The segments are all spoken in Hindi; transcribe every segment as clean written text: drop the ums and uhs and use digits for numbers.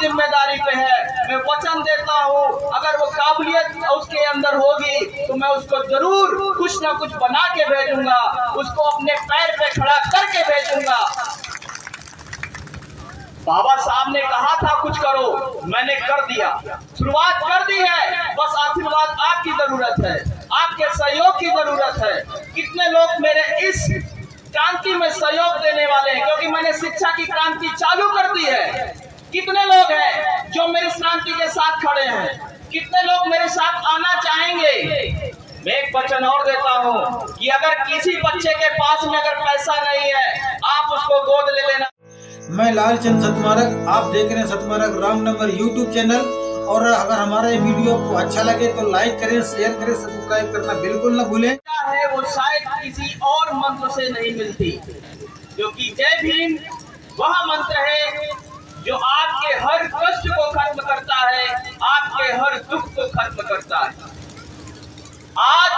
जिम्मेदारी पे है। मैं वचन देता हूँ अगर वो काबिलियत उसके अंदर होगी तो मैं उसको जरूर कुछ ना कुछ बना के भेजूंगा, उसको अपने पैर पे खड़ा करके भेजूंगा। बाबा साहब ने कहा था कुछ करो, मैंने कर दिया, शुरुआत कर दी है। बस आशीर्वाद आपकी जरूरत है, आपके सहयोग की जरूरत है। कितने लोग मेरे इस क्रांति में सहयोग देने वाले हैं, क्योंकि मैंने शिक्षा की क्रांति चालू कर दी है। कितने लोग हैं जो मेरी क्रांति के साथ खड़े हैं, कितने लोग मेरे साथ आना चाहेंगे। मैं एक वचन और देता हूँ कि अगर किसी बच्चे के पास में अगर पैसा नहीं है, आप उसको गोद ले लेना। मैं लालचंद सतमारक, आप देख रहे हैं सतमारक रॉन्ग नंबर यूट्यूब चैनल। और अगर हमारा ये वीडियो आपको अच्छा लगे तो लाइक करें, शेयर करें, सब्सक्राइब करना बिल्कुल ना भूलें। है वो शायद किसी और मंत्र से नहीं मिलती, क्योंकि जय भीम वह मंत्र है जो आपके हर कष्ट को खत्म करता है, आपके हर दुख को खत्म करता है। आज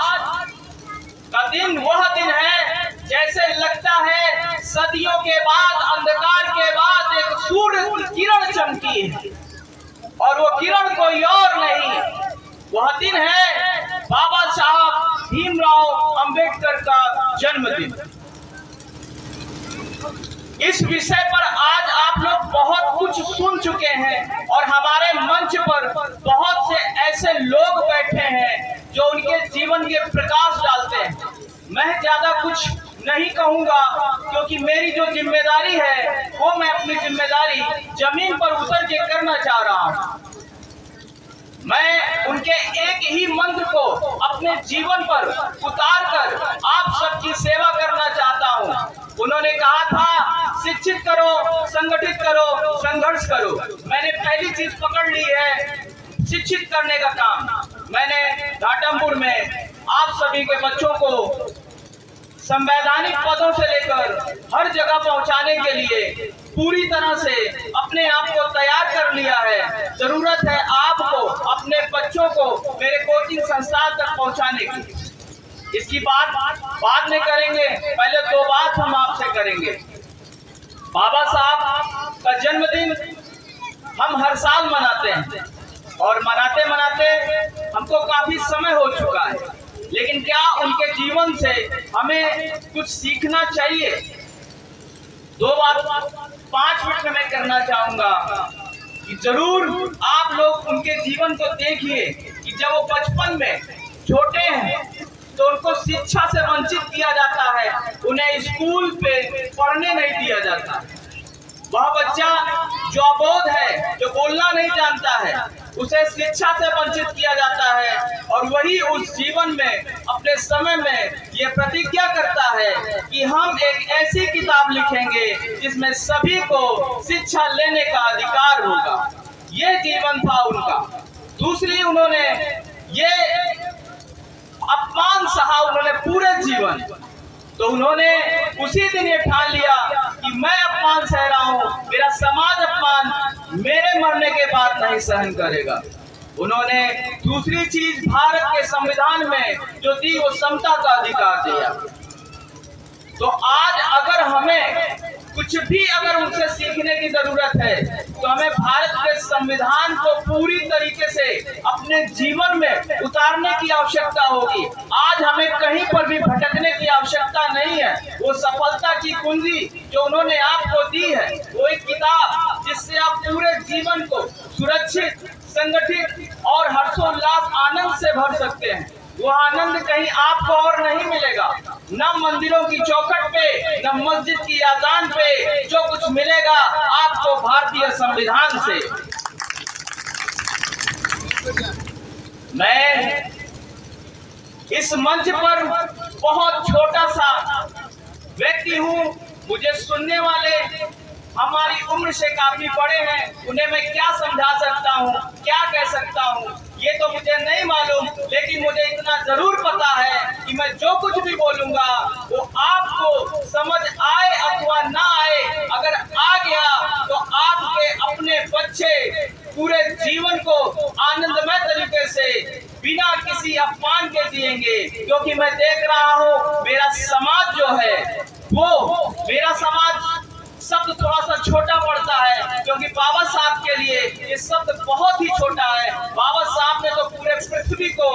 का दिन वह दिन है जैसे लगता है सदियों के बाद, अंधकार के बाद एक सूर्य की किरण चमकी है, और वो किरण कोई और नहीं, वह दिन है बाबा साहब भीमराव अंबेडकर का जन्मदिन। इस विषय पर आज आप लोग बहुत कुछ सुन चुके हैं, और हमारे मंच पर बहुत से ऐसे लोग बैठे हैं जो उनके जीवन के प्रकाश डालते हैं। मैं ज्यादा कुछ नहीं कहूंगा, क्योंकि मेरी जो जिम्मेदारी है वो मैं अपनी जिम्मेदारी जमीन पर उतर के करना चाह रहा हूं। मैं उनके एक ही मंत्र को अपने जीवन पर उतार कर आप सबकी सेवा करना चाहता हूं। उन्होंने कहा था शिक्षित करो, संगठित करो, संघर्ष करो। मैंने पहली चीज पकड़ ली है, शिक्षित करने का काम। मैंने घाटमपुर में आप सभी के बच्चों को संवैधानिक पदों से लेकर हर जगह पहुंचाने के लिए पूरी तरह से अपने आप को तैयार कर लिया है। जरूरत है आपको अपने बच्चों को मेरे कोचिंग संस्थान तक पहुंचाने की। इसकी बात बाद में करेंगे, पहले दो बात हम आपसे करेंगे। बाबा साहब का जन्मदिन हम हर साल मनाते हैं, और मनाते मनाते हमको काफी समय हो चुका है, लेकिन क्या उनके जीवन से हमें कुछ सीखना चाहिए? दो बात 5 मिनट में मैं करना चाहूंगा कि जरूर आप लोग उनके जीवन को देखिए कि जब वो बचपन में छोटे हैं तो उनको शिक्षा से वंचित किया जाता है, उन्हें स्कूल पे पढ़ने नहीं दिया जाता। वह बच्चा जो अबोध है, जो बोलना नहीं जानता है, उसे शिक्षा से वंचित किया जाता है, और वही उस जीवन में अपने समय में ये प्रतिज्ञा करता है कि हम एक ऐसी किताब लिखेंगे जिसमें सभी को शिक्षा लेने का अधिकार होगा। ये जीवन था उनका। दूसरी, उन्होंने ये अपमान सहा उन्होंने पूरे जीवन, तो उन्होंने उसी दिन ये ठान लिया कि मैं अपमान सह रहा हूं, मेरा समाज अपमान मेरे मरने के बाद नहीं सहन करेगा। उन्होंने दूसरी चीज भारत के संविधान में जो दी वो समता का अधिकार दिया। तो आज अगर हमें कुछ भी अगर उनसे सीखने की जरूरत है तो हमें भारत के संविधान को पूरी तरीके से अपने जीवन में उतारने की आवश्यकता होगी। आज हमें कहीं पर भी भटकने की आवश्यकता नहीं है। वो सफलता की कुंजी जो उन्होंने आपको दी है, वो एक किताब जिससे आप पूरे जीवन को सुरक्षित, संगठित और हर्षोल्लास आनंद से भर सकते हैं। वो आनंद कहीं आपको और नहीं मिलेगा, न मंदिरों की चौखट पे, न मस्जिद की अजान पे। जो कुछ मिलेगा आपको भारतीय संविधान से। मैं इस मंच पर बहुत छोटा सा व्यक्ति हूँ, मुझे सुनने वाले हमारी उम्र से काफी बड़े हैं, उन्हें मैं क्या समझा सकता हूँ, क्या कह सकता हूँ, ये तो मुझे नहीं मालूम। लेकिन मुझे इतना जरूर पता है कि मैं जो कुछ भी बोलूंगा वो आपको समझ आए अथवा ना आए, अगर आ गया तो आपके अपने बच्चे पूरे जीवन को आनंदमय तरीके से बिना किसी अपमान के जिएंगे। क्योंकि मैं देख रहा हूँ मेरा समाज जो है, वो मेरा समाज शब्द थोड़ा सा छोटा पड़ता है, क्योंकि बाबा साहब के लिए ये शब्द बहुत ही छोटा है। बाबा साहब ने तो पूरे पृथ्वी को,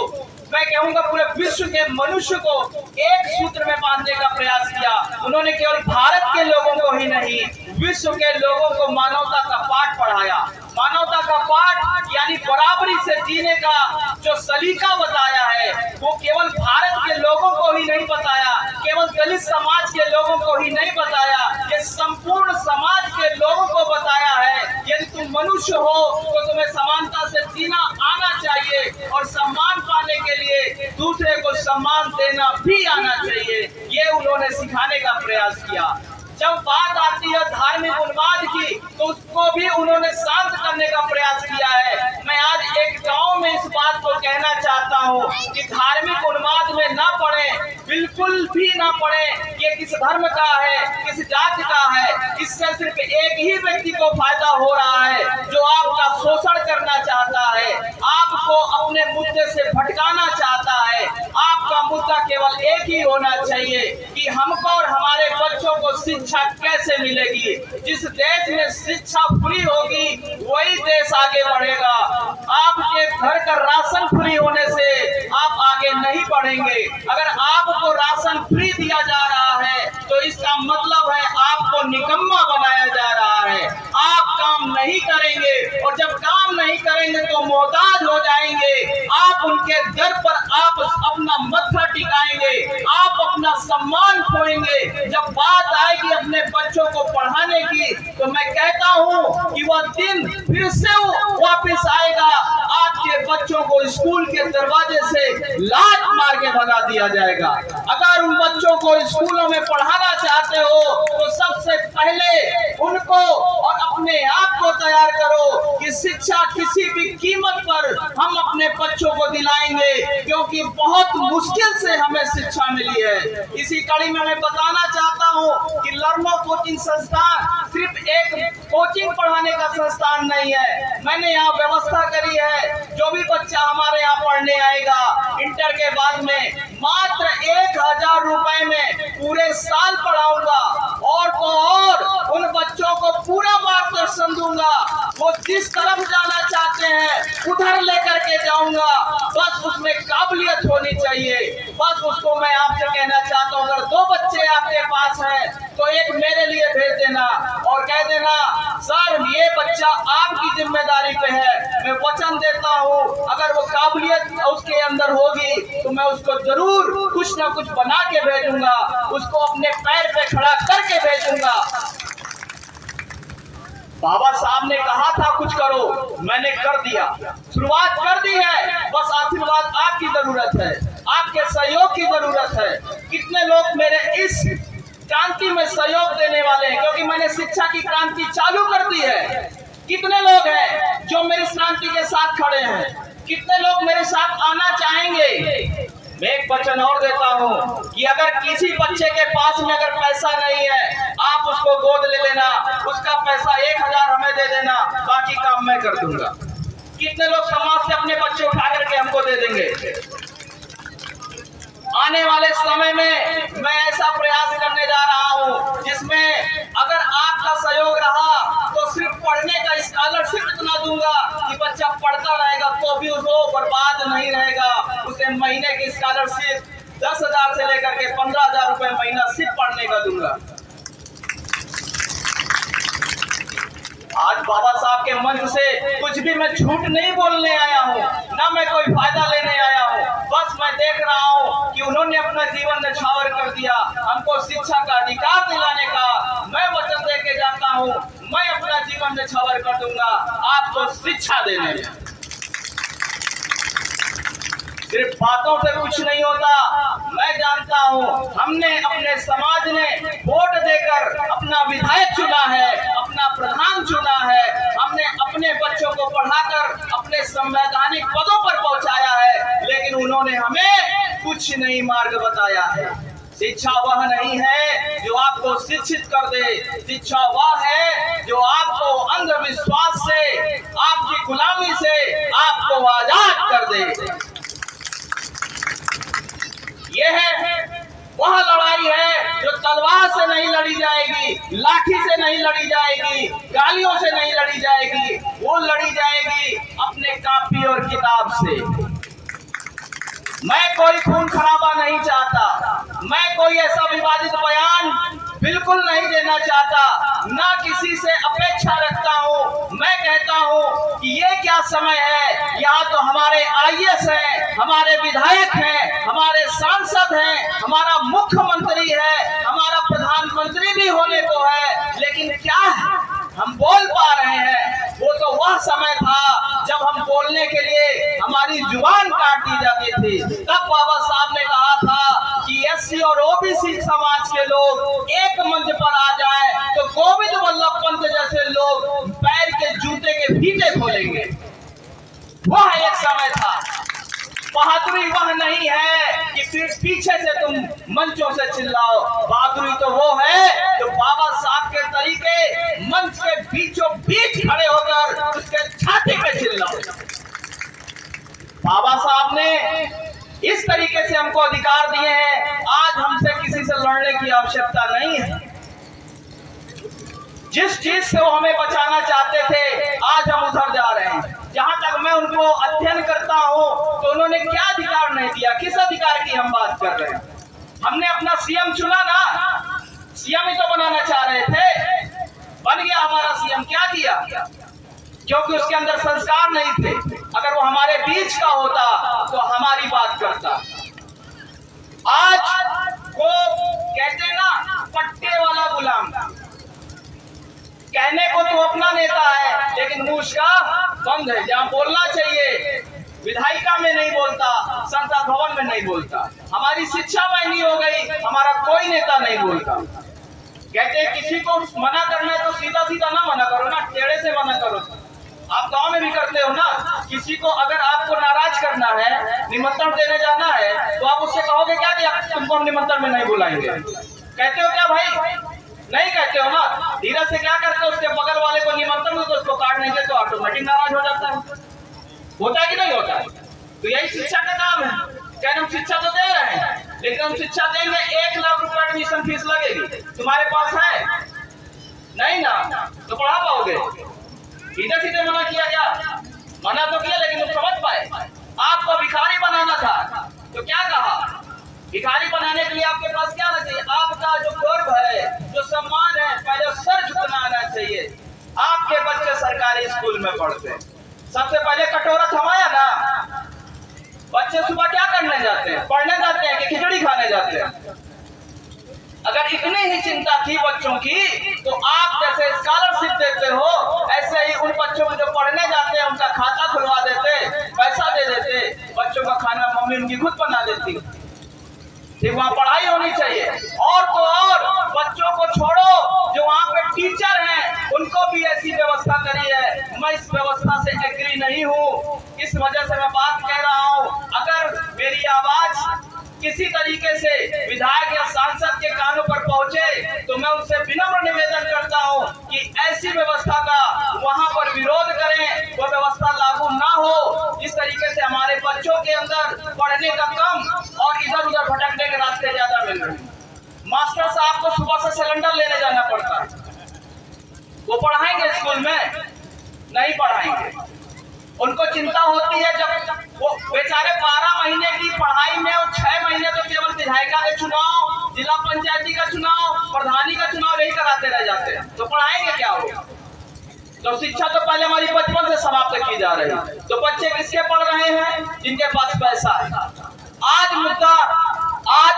मैं कहूंगा पूरे विश्व के मनुष्य को एक सूत्र में बांधने का प्रयास किया। उन्होंने केवल भारत के लोगों को ही नहीं, विश्व के लोगों को मानवता का पाठ पढ़ाया। मानवता का पाठ यानी बराबरी से जीने का जो सलीका बताया है, वो केवल भारत के लोगों को ही नहीं बताया, केवल दलित समाज के लोगों को ही नहीं बताया, ये संपूर्ण समाज के लोगों को बताया है। यदि तुम मनुष्य हो तो तुम्हें समानता से जीना आना चाहिए और सम्मान पाने के लिए दूसरे को सम्मान देना भी आना चाहिए। ये उन्होंने सिखाने का प्रयास किया। जब बात आती है धार्मिक उन्माद की, तो उसको भी उन्होंने शांत करने का प्रयास किया है। मैं आज एक गांव में इस बात को कहना चाहता हूं कि धार्मिक उन्माद में ना पड़े, बिल्कुल भी ना पड़े। ये किस धर्म का है, किस जाति का है, इससे सिर्फ एक ही व्यक्ति को फायदा हो रहा है, जो आपका शोषण करना चाहता है, आपको अपने मुद्दे से भटकाना चाहता है। आपका मुद्दा केवल एक ही होना चाहिए कि हमको और हमारे बच्चों को शिक्षा कैसे मिलेगी। जिस देश में शिक्षा फ्री होगी वही देश आगे बढ़ेगा। आपके घर का राशन फ्री होने से आप आगे नहीं बढ़ेंगे। अगर आपको राशन फ्री दिया जा रहा है तो इसका मतलब है आपको निकम्मा बनाया जा रहा है। आप काम नहीं करेंगे और जब काम नहीं करेंगे तो मोहताज हो जाएंगे। आप उनके दर पर आप अपना मत्था टिकाएंगे, आप अपना सम्मान खोएंगे। जब बात आएगी अपने बच्चों को पढ़ाने की, तो मैं कहता हूं कि वह दिन फिर से वापस आएगा। आपके बच्चों को स्कूल के दरवाजे से लात मार के भगा दिया जाएगा। अगर उन बच्चों को स्कूलों में पढ़ाना चाहते हो तो सबसे पहले उनको और अपने आप को तैयार करो कि शिक्षा किसी भी कीमत पर हम अपने बच्चों को दिलाएंगे, क्योंकि बहुत मुश्किल से हमें शिक्षा मिली है। इसी कड़ी में मैं बताना चाहता हूं कि लर्नो कोचिंग संस्थान सिर्फ एक कोचिंग पढ़ाने का संस्थान नहीं है। मैंने यहाँ व्यवस्था करी है, जो भी बच्चा हमारे यहाँ पढ़ने आएगा इंटर के बाद में मात्र 1000 रुपए में पूरे साल पढ़ाऊंगा और तो और उन बच्चों को पूरा मार्गदर्शन दूंगा। वो जिस तरफ जाना चाहते हैं उधर लेकर के जाऊंगा। बस उसमें काबिलियत होनी चाहिए। बस उसको मैं आपसे कहना चाहता हूँ, अगर 2 बच्चे आपके पास हैं तो एक मेरे लिए भेज देना और कह देना सर ये बच्चा आपकी जिम्मेदारी पे है। मैं वचन देता हूँ अगर वो काबिलियत उसके अंदर होगी तो मैं उसको जरूर कुछ ना कुछ बना के भेजूंगा, उसको अपने पैर पे खड़ा करके भेजूंगा। बाबा साहब ने कहा था कुछ करो, मैंने कर दिया, शुरुआत कर दी है। बस आशीर्वाद आपकी जरूरत है, आपके सहयोग की जरूरत है। कितने लोग मेरे इस क्रांति में सहयोग देने वाले हैं, क्योंकि मैंने शिक्षा की क्रांति चालू कर दी है। कितने लोग हैं जो मेरी क्रांति के साथ खड़े हैं, कितने लोग मेरे साथ आना चाहेंगे। मैं एक वचन और देता हूँ कि अगर किसी बच्चे के पास में अगर पैसा नहीं है, आप उसको गोद ले लेना, उसका पैसा 1000 हमें दे देना, बाकी काम मैं कर दूंगा। कितने लोग समाज से अपने बच्चे उठा करके हमको दे देंगे। आने वाले समय में मैं ऐसा प्रयास करने जा रहा हूँ जिसमें अगर आपका सहयोग रहा तो सिर्फ पढ़ने का स्कॉलरशिप इतना दूंगा कि बच्चा पढ़ता रहेगा तो भी उसको बर्बाद नहीं रहेगा। उसे महीने की स्कॉलरशिप 10,000 से लेकर के 15,000 रुपए महीना सिर्फ पढ़ने का दूंगा। आज बाबा साहब के मंच से कुछ भी मैं झूठ नहीं बोलने आया हूँ, ना मैं कोई फायदा लेने आया हूँ। बस मैं देख रहा हूँ कि उन्होंने अपना जीवन न्यौछावर कर दिया। हमको शिक्षा का अधिकार दिलाने का मैं वचन दे के जाता हूँ, मैं अपना जीवन न्यौछावर कर दूंगा आपको शिक्षा देने में। सिर्फ बातों से कुछ नहीं होता। मैं जानता हूँ हमने अपने समाज ने वोट देकर अपना विधायक चुना है, अपना प्रधान चुना है। हमने अपने बच्चों को पढ़ाकर अपने संवैधानिक पदों पर पहुंचाया है, लेकिन उन्होंने हमें कुछ नहीं मार्ग बताया है। शिक्षा वह नहीं है जो आपको शिक्षित कर दे, शिक्षा वह है जो आपको अंधविश्वास से, आपकी गुलामी से आपको आजाद कर दे। यह है वह लड़ाई है जो तलवार से नहीं लड़ी जाएगी, लाठी से नहीं लड़ी जाएगी, गालियों से नहीं लड़ी लड़ी जाएगी, वो लड़ी जाएगी अपने कॉपी और किताब से। मैं कोई खून खराबा नहीं चाहता, मैं कोई ऐसा विवादित बयान बिल्कुल नहीं देना चाहता, ना किसी से अपेक्षा रखता हूँ। मैं कहता हूँ कि ये क्या समय है, यहाँ तो हमारे आईएएस हैं, हमारे विधायक हैं, हमारे सांसद हैं, हमारा मुख्यमंत्री है, हमारा प्रधानमंत्री भी होने को है, लेकिन क्या है, हम बोल पा रहे हैं। वो तो वह समय था जब हम बोलने के लिए हमारी जुबान काट दी जाती थी। तब बाबा साहब ने कहा था कि एससी और ओबीसी समाज के लोग एक मंच पर आ जाएं तो गोविंद वल्लभ पंत जैसे लोग पैर के जूते के फीते खोलेंगे। वह एक समय था। बहादुरी वह नहीं है कि फिर पीछे से तुम मंचों से चिल्लाओ। बहादुरी तो वो है जो बाबा साहब के तरीके मंच के बीचों बीच खड़े होकर उसके छाती पे चिल्लाओ। बाबा साहब ने इस तरीके से हमको अधिकार दिए हैं। आज हमसे किसी से लड़ने की आवश्यकता नहीं है। जिस चीज से वो हमें बचाना चाहते थे, आज हम उधर जा रहे हैं। जहां तक मैं उनको अध्ययन करता हूं तो उन्होंने क्या अधिकार नहीं दिया, किस अधिकार की हम बात कर रहे हैं। हमने अपना सीएम चुना ना, सीएम ही तो बनाना चाह रहे थे, बन गया हमारा सीएम। क्या किया? क्योंकि उसके अंदर संस्कार नहीं थे। अगर वो हमारे बीच का होता तो हमारी बात करता। आज वो कहते ना, पट्टे वाला गुलाम, कहने को तो अपना नेता है लेकिन मुंह उसका बंद है। जहां बोलना चाहिए विधायिका में नहीं बोलता, संसद भवन में नहीं बोलता। हमारी शिक्षा महंगी हो गई, हमारा कोई नेता नहीं बोलता। कहते किसी को मना करना है तो सीधा सीधा ना मना करो ना, टेढ़े से मना करो। आप गांव में भी करते हो ना, किसी को अगर आपको नाराज करना है, निमंत्रण देने जाना है, तो आप उससे कहोगे क्या कि तुमको हम निमंत्रण में नहीं बुलाएंगे। कहते हो क्या भाई? नहीं कहते हो ना। धीरे से क्या करते हो, उसके बगल वाले को निमंत्रण दो तो उसको कार्ड नहीं दे तो ऑटोमेटिक नाराज हो जाता है। होता है कि नहीं होता है? तो यही शिक्षा का काम है। क्या हम शिक्षा तो दे रहे हैं, लेकिन हम शिक्षा देंगे 1 लाख रुपए एडमिशन फीस लगेगी। तुम्हारे पास है नहीं ना, तो पढ़ा पाओगे? सीधे सीधे मना किया गया, मना तो किया लेकिन तुम समझ पाए। आपको भिखारी बनाना था तो क्या कहा? भिखारी बनाने के लिए आपके पास क्या होना चाहिए? आपका जो गर्व है, जो सम्मान है, पहले सर झुकाना चाहिए। आपके बच्चे सरकारी स्कूल में पढ़ते हैं, सबसे पहले कटोरा थमाया ना। बच्चे सुबह क्या करने जाते हैं? पढ़ने जाते हैं कि खिचड़ी खाने जाते हैं? अगर इतनी ही चिंता थी बच्चों की तो आप जैसे स्कॉलरशिप देते हो, ऐसे ही उन बच्चों को जो पढ़ने जाते हैं उनका खाता खुलवा देते, पैसा दे देते, बच्चों का खाना मम्मी उनकी खुद बना देती। ठीक, वहाँ पढ़ाई होनी चाहिए। और तो और बच्चों को छोड़ो, जो वहाँ पे टीचर हैं उनको भी ऐसी व्यवस्था करी है। मैं इस व्यवस्था से एग्री नहीं हूँ, इस वजह से मैं बात कह रहा हूँ। अगर मेरी आवाज किसी तरीके से विधायक या सांसद के कानों पर पहुंचे तो मैं उनसे विनम्र निवेदन करता हूं कि ऐसी व्यवस्था का वहां पर विरोध करें, वो व्यवस्था लागू ना हो। इस तरीके से हमारे बच्चों के अंदर पढ़ने का कम और इधर उधर भटकने के रास्ते ज्यादा मिल रहे हैं। मास्टर साहब को सुबह से सिलेंडर लेने जाना पड़ता है, वो पढ़ाएंगे स्कूल में? नहीं पढ़ाएंगे। उनको चिंता होती है जब वो बेचारे 12 महीने की पढ़ाई में और 6 महीने तो केवल विधायिका के चुनाव, जिला पंचायती का चुनाव, प्रधानी का चुनाव यही कराते रह जाते हैं, तो पढ़ाएंगे क्या हो? तो शिक्षा तो पहले हमारी बचपन से समाप्त की जा रही है। तो बच्चे किसके पढ़ रहे हैं? जिनके पास पैसा है। आज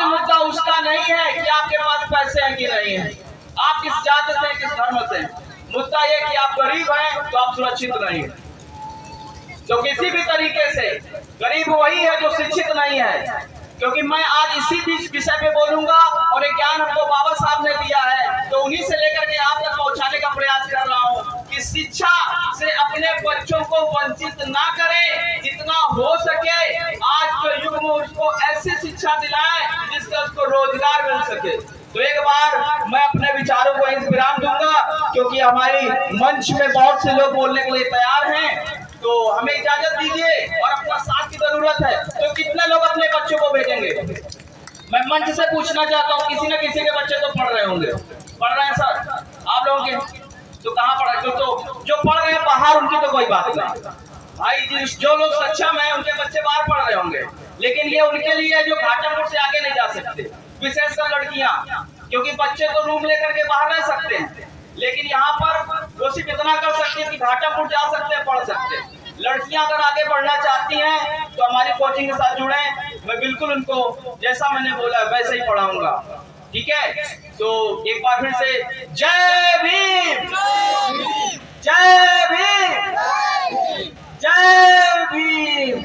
मुद्दा उसका नहीं है कि आपके पास पैसे हैं कि नहीं है, आप किस जाति से, किस धर्म से। मुद्दा ये कि आप गरीब हैं तो आप सुरक्षित नहीं है। तो किसी भी तरीके से गरीब वही है जो शिक्षित नहीं है। क्योंकि मैं आज इसी विषय पे बोलूंगा और एक ज्ञान हमको बाबा साहब ने दिया है, तो उन्हीं से लेकर के आप तक पहुंचाने का प्रयास कर रहा हूं कि शिक्षा से अपने बच्चों को वंचित ना करें, जितना हो सके आज के युग में उसको ऐसी शिक्षा दिलाएं जिससे उसको रोजगार मिल सके। तो एक बार मैं अपने विचारों को विराम दूंगा, क्योंकि हमारी मंच में बहुत से लोग बोलने के लिए तैयार हैं, तो हमें इजाजत दीजिए। और अपना साथ की जरूरत है, तो कितने लोग अपने बच्चों को भेजेंगे? मैं मंच से पूछना चाहता हूँ, किसी न किसी के बच्चे तो पढ़ रहे होंगे। पढ़ रहे हैं सर आप लोगों के? तो कहाँ पढ़ रहे? तो जो पढ़ रहे बाहर उनकी तो कोई बात नहीं भाई जी। जो लोग सक्षम है उनके बच्चे बाहर पढ़ रहे होंगे, लेकिन ये उनके लिए है जो घाटापुर से आगे नहीं जा सकते, विशेषकर लड़कियां, क्योंकि बच्चे तो रूम लेकर के बाहर रह सकते हैं, लेकिन यहाँ पर वो सिर्फ इतना कर सकते हैं कि घाटापुर जा सकते हैं, पढ़ सकते हैं। लड़कियां अगर आगे बढ़ना चाहती हैं तो हमारी कोचिंग के साथ जुड़े, मैं बिल्कुल उनको जैसा मैंने बोला वैसे ही पढ़ाऊंगा, ठीक है। तो एक बार फिर से जय भीम, जय भीम, जय भीम।